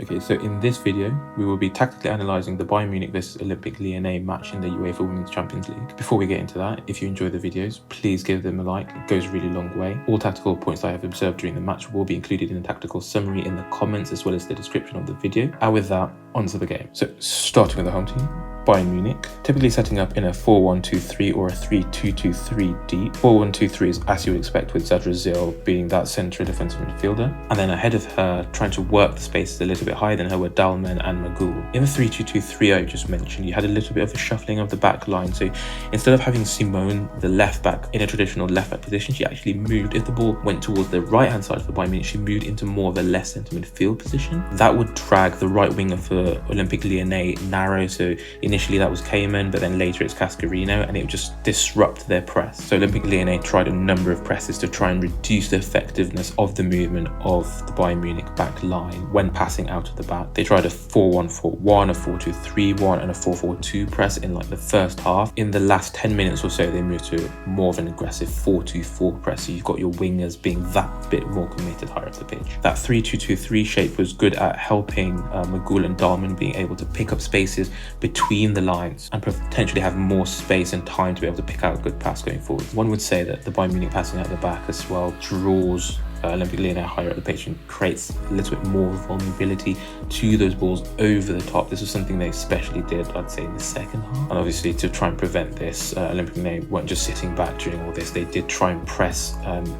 Okay, so in this video, we will be tactically analysing the Bayern Munich vs Olympique Lyonnais match in the UEFA Women's Champions League. Before we get into that, if you enjoy the videos, please give them a like, it goes a really long way. All tactical points I have observed during the match will be included in the tactical summary in the comments as well as the description of the video. And with that, onto the game. So starting with the home team, Bayern Munich, typically setting up in a 4-1-2-3 or a 3-2-2-3 deep. 4-1-2-3 is as you would expect, with Zadrazil being that central defensive midfielder. And then ahead of her, trying to work the spaces a little bit higher than her, were Dallman and Magull. In the 3-2-2-3 I just mentioned, you had a little bit of a shuffling of the back line. So instead of having Simone, the left back, in a traditional left back position, she actually moved. If the ball went towards the right hand side for Bayern Munich, she moved into more of a left centre midfield position. That would drag the right winger for Olympique Lyonnais narrow. So initially that was Cayman, but then later it's Cascarino, and it would just disrupt their press. So Olympique Lyonnais tried a number of presses to try and reduce the effectiveness of the movement of the Bayern Munich back line when passing out of the back. They tried a 4-1-4-1, a 4-2-3-1 and a 4-4-2 press in like the first half. In the last 10 minutes or so, they moved to more of an aggressive 4-2-4 press. So you've got your wingers being that bit more committed higher up the pitch. That 3-2-2-3 shape was good at helping Magull and Dallman being able to pick up spaces between the lines and potentially have more space and time to be able to pick out a good pass going forward. One would say that the Bayern Munich passing out the back as well draws Olympique Lyonnais higher at the pitch and creates a little bit more vulnerability to those balls over the top. This was something they especially did, I'd say, in the second half. And obviously, to try and prevent this, Olympique Lyonnais weren't just sitting back during all this. They did try and press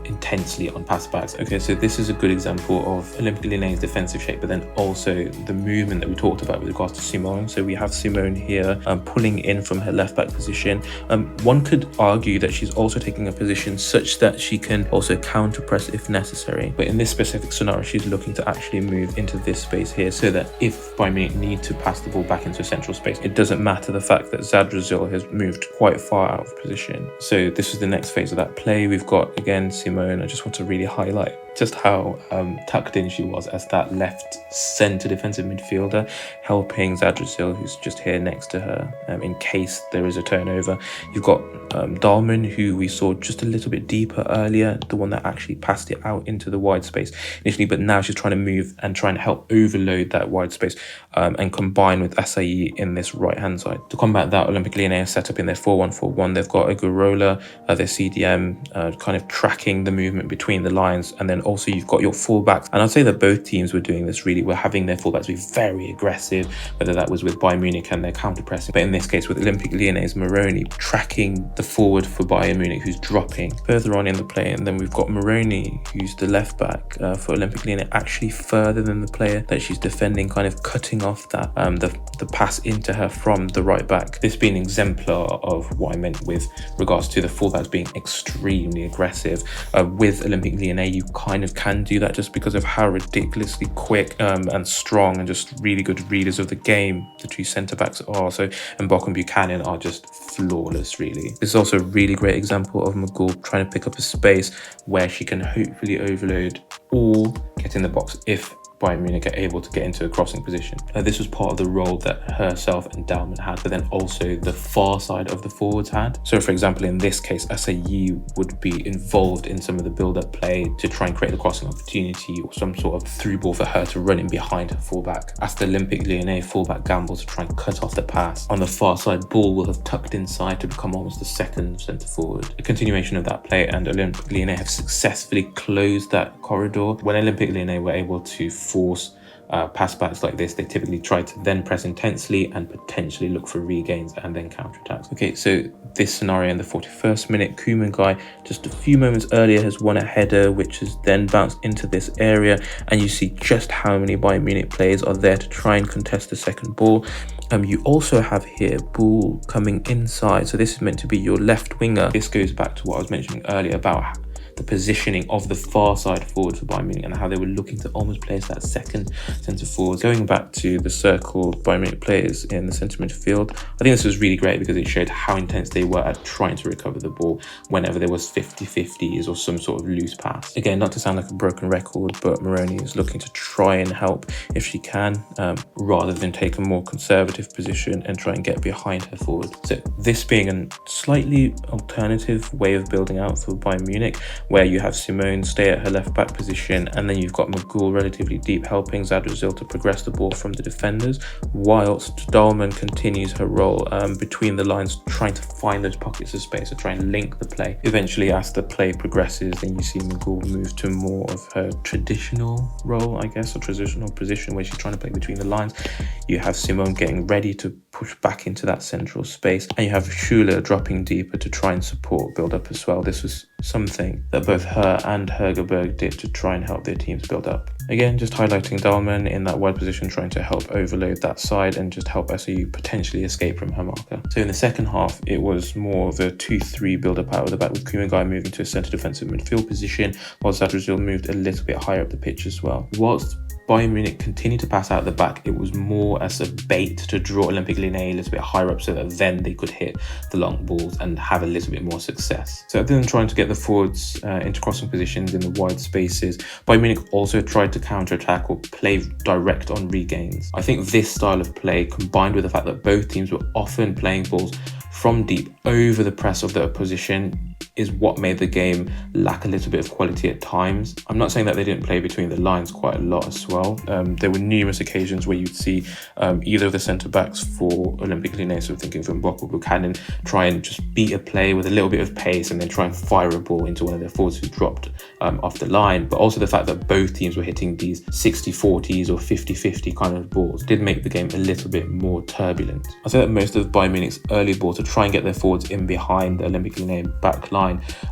intensely on pass backs. Okay, so this is a good example of Olympique Lyonnais' defensive shape, but then also the movement that we talked about with regards to Simone. So we have Simone here pulling in from her left back position. One could argue that she's also taking a position such that she can also counter press if necessary. But in this specific scenario, she's looking to actually move into this space here so that if Bayern Munich need to pass the ball back into a central space, it doesn't matter the fact that Zadrazil has moved quite far out of position. So this is the next phase of that play. We've got, again, Simone. I just want to really highlight just how tucked in she was as that left centre defensive midfielder, helping Zadrazil, who's just here next to her, in case there is a turnover. You've got Dallman, who we saw just a little bit deeper earlier, the one that actually passed it out into the wide space initially, but now she's trying to move and try and help overload that wide space and combine with Acai in this right hand side. To combat that, Olympique Lyonnais set up in their 4-1-4-1. They've got a Gurola, their CDM, kind of tracking the movement between the lines, and then also you've got your fullbacks. And I'd say that both teams were doing this really. We're having their fullbacks be very aggressive, whether that was with Bayern Munich and their counter pressing, but in this case with Olympique Lyonnais' Morroni tracking the forward for Bayern Munich, who's dropping further on in the play. And then we've got Morroni, who's the left back for Olympique Lyonnais, actually further than the player that she's defending, kind of cutting off that the pass into her from the right back. This being an exemplar of what I meant with regards to the fullbacks being extremely aggressive. With Olympique Lyonnais, you kind of can do that just because of how ridiculously quick and strong and just really good readers of the game the two centre backs are. So Mbok and Buchanan are just flawless, really. This is also a really great example of Magull trying to pick up a space where she can hopefully overload or get in the box if Bayern Munich are able to get into a crossing position. This was part of the role that herself and Dallman had, but then also the far side of the forwards had. So for example, in this case, Acai would be involved in some of the build-up play to try and create the crossing opportunity or some sort of through ball for her to run in behind her fullback. As the Olympique Lyonnais fullback gambles to try and cut off the pass, on the far side, Ball will have tucked inside to become almost the second centre forward. A continuation of that play, and Olympique Lyonnais have successfully closed that corridor. When Olympique Lyonnais were able to force pass backs like this, they typically try to then press intensely and potentially look for regains and then counterattacks. Okay, so this scenario in the 41st minute, Kumangai just a few moments earlier has won a header which has then bounced into this area, and you see just how many Bayern Munich players are there to try and contest the second ball. You also have here Bull coming inside, so this is meant to be your left winger. This goes back to what I was mentioning earlier about the positioning of the far side forward for Bayern Munich and how they were looking to almost place that second centre forward. Going back to the circled Bayern Munich players in the centre midfield, I think this was really great because it showed how intense they were at trying to recover the ball whenever there was 50-50s or some sort of loose pass. Again, not to sound like a broken record, but Morroni is looking to try and help if she can, rather than take a more conservative position and try and get behind her forward. So this being a slightly alternative way of building out for Bayern Munich, where you have Simone stay at her left back position, and then you've got Magull relatively deep helping Zadrazil to progress the ball from the defenders, whilst Dallman continues her role between the lines, trying to find those pockets of space to try and link the play. Eventually, as the play progresses, then you see Magull move to more of her traditional role, I guess, or traditional position where she's trying to play between the lines. You have Simone getting ready to push back into that central space, and you have Schüller dropping deeper to try and support build up as well. This was something that both her and Hegerberg did to try and help their teams build up. Again, just highlighting Dallman in that wide position, trying to help overload that side and just help SAU potentially escape from her marker. So in the second half, it was more of a 2-3 build up out of the back, with Kumagai moving to a centre defensive midfield position, whilst Zadrazil moved a little bit higher up the pitch as well. Whilst Bayern Munich continued to pass out the back, it was more as a bait to draw Olympique Lyonnais a little bit higher up so that then they could hit the long balls and have a little bit more success. So other than trying to get the forwards into crossing positions in the wide spaces, Bayern Munich also tried to counter-attack or play direct on regains. I think this style of play, combined with the fact that both teams were often playing balls from deep over the press of the opposition, is what made the game lack a little bit of quality at times. I'm not saying that they didn't play between the lines quite a lot as well. There were numerous occasions where you'd see either of the centre-backs for Olympique Lyonnais, so thinking from Bock or Buchanan, try and just beat a play with a little bit of pace and then try and fire a ball into one of their forwards who dropped off the line. But also the fact that both teams were hitting these 60-40s or 50-50 kind of balls did make the game a little bit more turbulent. I'd say that most of Bayern Munich's early balls to try and get their forwards in behind the Olympique Lyonnais back line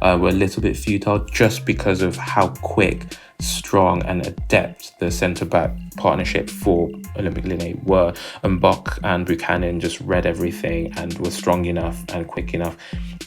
were a little bit futile, just because of how quick, strong and adept the centre-back partnership for Olympique Lyonnais were, and Bock and Buchanan just read everything and were strong enough and quick enough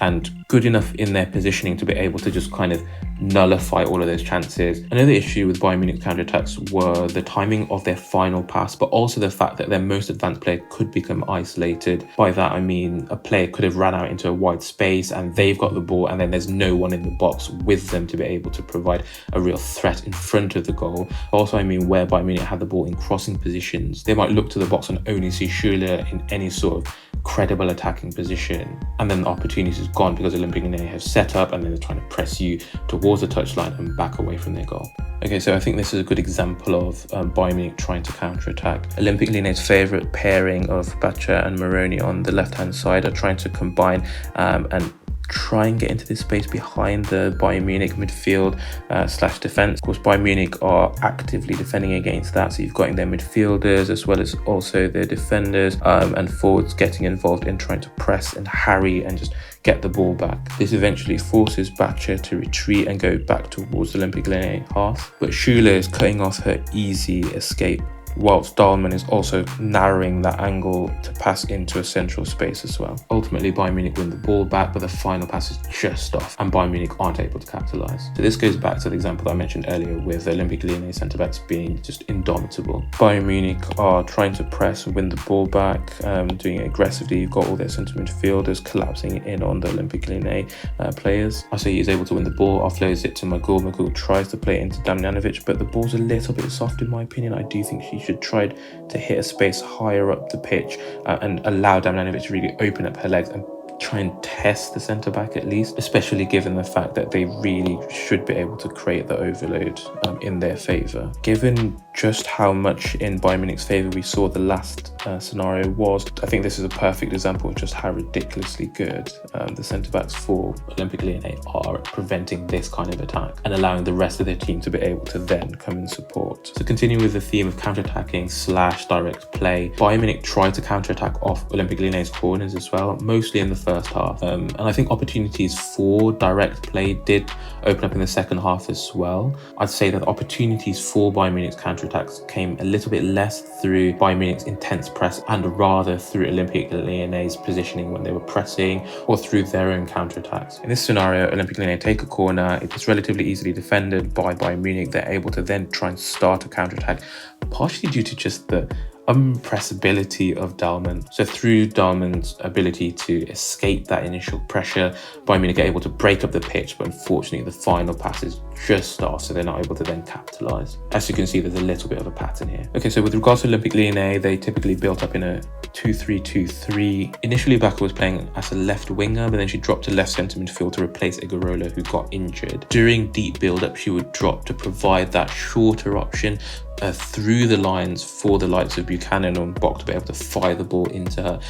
and good enough in their positioning to be able to just kind of nullify all of those chances. Another issue with Bayern Munich's counterattacks were the timing of their final pass, but also the fact that their most advanced player could become isolated. By that I mean a player could have ran out into a wide space and they've got the ball, and then there's no one in the box with them to be able to provide a real threat in front of the goal. Also, I mean where Bayern Munich had the ball in crossing positions, they might look to the box and only see Schüller in any sort of credible attacking position, and then the opportunity is gone because Olympique Lyonnais have set up and then they're trying to press you towards the touchline and back away from their goal. Okay, so I think this is a good example of Bayern Munich trying to counter-attack. Olympique Lyonnais' favourite pairing of Bacha and Morroni on the left-hand side are trying to combine and try and get into this space behind the Bayern Munich midfield slash defence. Of course, Bayern Munich are actively defending against that, so you've got in their midfielders as well as also their defenders and forwards getting involved in trying to press and harry and just get the ball back. This eventually forces Bacha to retreat and go back towards Olympique Lyonnais half, but Schüller is cutting off her easy escape, whilst Dallman is also narrowing that angle to pass into a central space as well. Ultimately, Bayern Munich win the ball back, but the final pass is just off and Bayern Munich aren't able to capitalise. So this goes back to the example that I mentioned earlier with Olympique Lyonnais centre-backs being just indomitable. Bayern Munich are trying to press and win the ball back, doing it aggressively. You've got all their centre midfielders collapsing in on the Olympique Lyonnais players. Asai is able to win the ball, offloads it to Magull. Magull tries to play it into Damjanovic, but the ball's a little bit soft in my opinion. I do think she should try to hit a space higher up the pitch and allow Damjanovic to really open up her legs and try and test the centre-back at least, especially given the fact that they really should be able to create the overload in their favour. Given just how much in Bayern Munich's favour we saw the last scenario was, I think this is a perfect example of just how ridiculously good the centre-backs for Olympique Lyonnais are at preventing this kind of attack and allowing the rest of their team to be able to then come and support. So continuing with the theme of counter-attacking slash direct play, Bayern Munich tried to counter-attack off Olympique Lyonnais' corners as well, mostly in the first half. And I think opportunities for direct play did open up in the second half as well. I'd say that opportunities for Bayern Munich's counterattacks came a little bit less through Bayern Munich's intense press and rather through Olympique Lyonnais' positioning when they were pressing or through their own counterattacks. In this scenario, Olympique Lyonnais take a corner, it's relatively easily defended by Bayern Munich. They're able to then try and start a counterattack, partially due to just the unpressability of Dallman. So through Dallman's ability to escape that initial pressure, Bayern Munich are able to break up the pitch, but unfortunately the final pass is just off, so they're not able to then capitalise. As you can see, there's a little bit of a pattern here. Okay, so with regards to Olympique Lyonnais, they typically built up in a 2-3-2-3. Initially, Bacha was playing as a left winger, but then she dropped to left centre midfield to replace Igarola, who got injured. During deep build-up, she would drop to provide that shorter option through the lines for the likes of Buchanan and Bock to be able to fire the ball into her,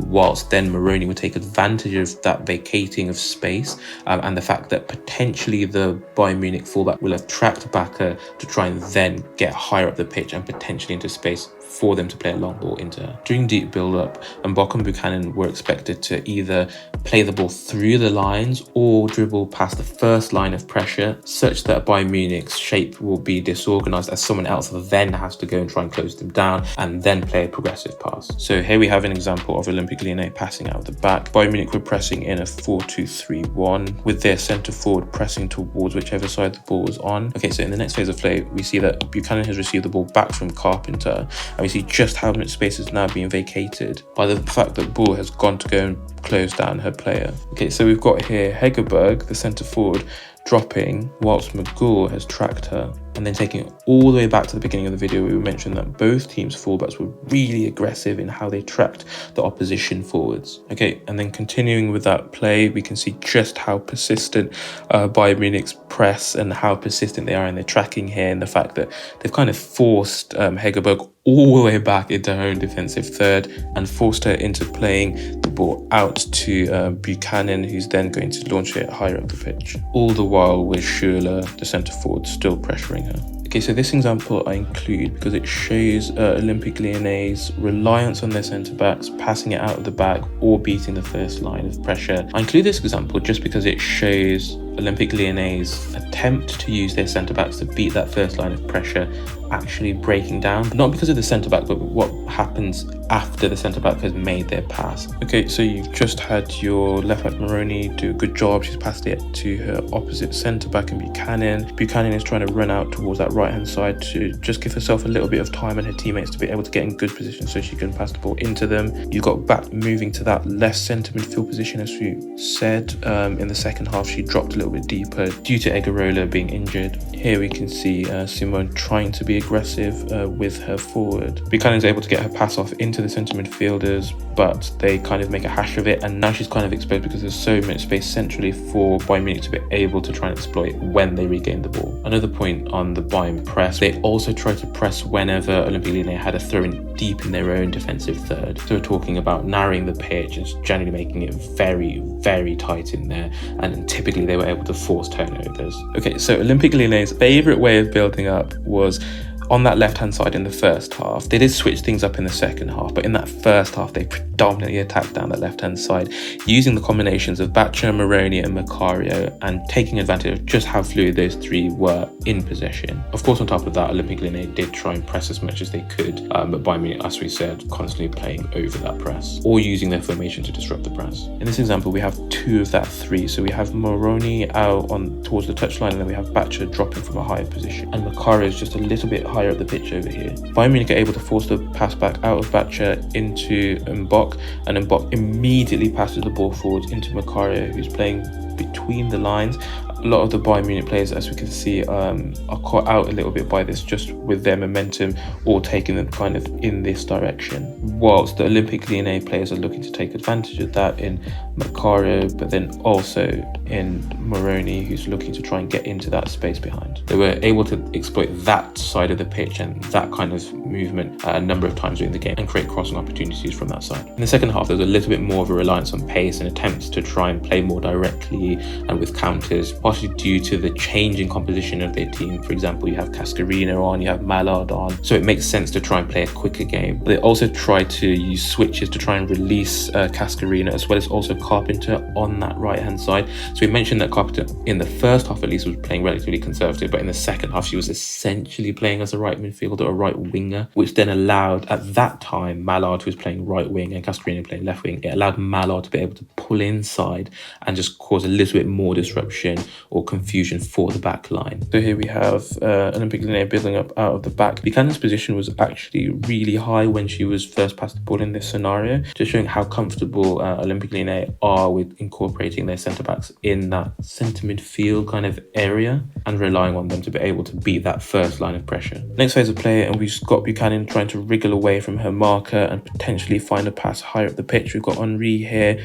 whilst then Morroni would take advantage of that vacating of space and the fact that potentially the Bayern Munich fullback will have tracked Bacha to try and then get higher up the pitch and potentially into space for them to play a long ball into her. During deep build-up, Bock and Buchanan were expected to either play the ball through the lines or dribble past the first line of pressure, such that Bayern Munich's shape will be disorganized as someone else then has to go and try and close them down and then play a progressive pass. So here we have an example of Olympique Lyonnais passing out of the back. Bayern Munich were pressing in a 4-2-3-1 with their centre forward pressing towards whichever side the ball was on. Okay, so in the next phase of play, we see that Buchanan has received the ball back from Carpenter, and we see just how much space is now being vacated by the fact that Ball has gone to go and close down her player. Okay, so we've got here Hegerberg, the centre forward, dropping whilst Magull has tracked her, and then taking it all the way back to the beginning of the video. We mentioned that both teams' fullbacks were really aggressive in how they tracked the opposition forwards. Okay, and then continuing with that play, we can see just how persistent Bayern Munich's press and how persistent they are in their tracking here, and the fact that they've kind of forced Hegerberg all the way back into her own defensive third and forced her into playing the ball out to Buchanan, who's then going to launch it higher up the pitch. All the while with Schürrle, the centre forward, still pressuring her. Okay, so this example I include because it shows Olympique Lyonnais' reliance on their centre-backs, passing it out of the back or beating the first line of pressure. I include this example just because it shows Olympique Lyonnais' attempt to use their centre-backs to beat that first line of pressure actually breaking down, not because of the centre-back, but what happens after the centre-back has made their pass. Okay, so you've just had your left-back Morroni do a good job. She's passed it to her opposite centre-back in Buchanan. Buchanan is trying to run out towards that right-hand side to just give herself a little bit of time and her teammates to be able to get in good position so she can pass the ball into them. You've got Back moving to that left centre midfield position, as we said. In the second half, she dropped a little bit deeper due to Egarola being injured. Here we can see Simone trying to be aggressive with her forward. Buchanan's able to get her pass off into the centre midfielders, but they kind of make a hash of it, and now she's kind of exposed because there's so much space centrally for Bayern Munich to be able to try and exploit when they regain the ball. Another point on the Bayern press, they also try to press whenever Olympique Lyonnais had a throw in deep in their own defensive third. So we're talking about narrowing the pitch and generally making it very, very tight in there, and typically they were able to force turnovers. Okay, so Olympique Lyonnais' favourite way of building up was on that left-hand side in the first half. They did switch things up in the second half, but in that first half, they predominantly attacked down that left-hand side, using the combinations of Bacha, Morroni and Macario, and taking advantage of just how fluid those three were in possession. Of course, on top of that, Olympique Lyonnais did try and press as much as they could, but Bayern Munich, as we said, constantly playing over that press, or using their formation to disrupt the press. In this example, we have two of that three. So we have Morroni out on towards the touchline, and then we have Bacha dropping from a higher position, and Macario is just a little bit higher up the pitch over here. Bayern Munich are able to force the pass back out of Bacha into Mbok, and Mbok immediately passes the ball forwards into Macario, who's playing between the lines. A lot of the Bayern Munich players, as we can see, are caught out a little bit by this, just with their momentum or taking them kind of in this direction, whilst the Olympique Lyonnais players are looking to take advantage of that in Macario, but then also in Morroni, who's looking to try and get into that space behind. They were able to exploit that side of the pitch and that kind of movement a number of times during the game and create crossing opportunities from that side. In the second half, there was a little bit more of a reliance on pace and attempts to try and play more directly and with counters, partially due to the change in composition of their team. For example, you have Cascarino on, you have Mallard on, so it makes sense to try and play a quicker game. But they also try to use switches to try and release Cascarino, as well as also Carpenter on that right hand side. So we mentioned that Carpenter in the first half at least was playing relatively conservative, but in the second half she was essentially playing as a right midfielder or right winger, which then allowed at that time Mallard, who was playing right wing, and Cascarino playing left wing. It allowed Mallard to be able to pull inside and just cause a little bit more disruption or confusion for the back line. So here we have Olympique Lyonnais building up out of the back. Buchanan's position was actually really high when she was first passed the ball in this scenario, just showing how comfortable Olympique Lyonnais are with incorporating their centre-backs in that centre midfield kind of area and relying on them to be able to beat that first line of pressure. Next phase of play, and we've got Buchanan trying to wriggle away from her marker and potentially find a pass higher up the pitch. We've got Henri here.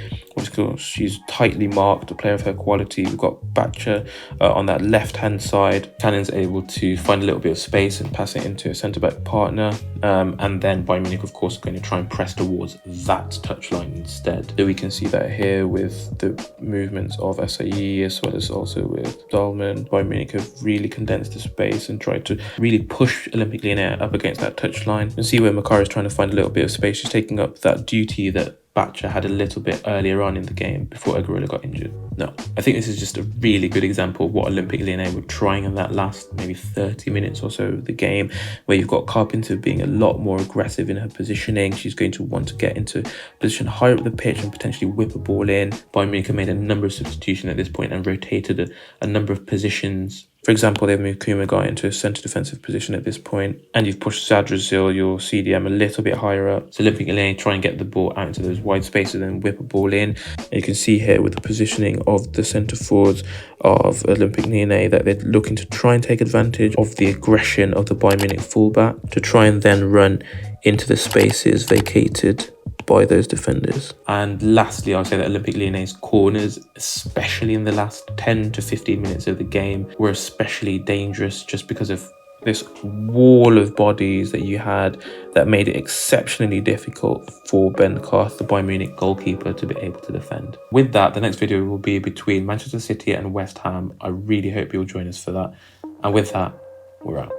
She's tightly marked, a player of her quality. We've got Bacha on that left-hand side. Cannon's able to find a little bit of space and pass it into a centre-back partner. And then Bayern Munich, of course, are going to try and press towards that touchline instead. So we can see that here with the movements of SAE as well as also with Dallman. Bayern Munich have really condensed the space and tried to really push Olympique Lyonnais up against that touchline. You can see where Macario is trying to find a little bit of space. She's taking up that duty that Bacha had a little bit earlier on in the game before Aguero got injured. No, I think this is just a really good example of what Olympique Lyonnais were trying in that last maybe 30 minutes or so of the game, where you've got Carpenter being a lot more aggressive in her positioning. She's going to want to get into position higher up the pitch and potentially whip a ball in. Bayern Munich made a number of substitutions at this point and rotated a number of positions. For example, they've moved Kumagai into a centre defensive position at this point, and you've pushed Zadrazil, your CDM, a little bit higher up. So Olympique Lyonnais try and get the ball out into those wide spaces and whip a ball in. And you can see here with the positioning of the centre forwards of Olympique Lyonnais that they're looking to try and take advantage of the aggression of the Bayern Munich fullback to try and then run into the spaces vacated by those defenders. And lastly, I'll say that Olympique Lyonnais corners, especially in the last 10 to 15 minutes of the game, were especially dangerous just because of this wall of bodies that you had that made it exceptionally difficult for Ben Carth, the Bayern Munich goalkeeper, to be able to defend. With that, the next video will be between Manchester City and West Ham. I really hope you'll join us for that. And with that, we're out.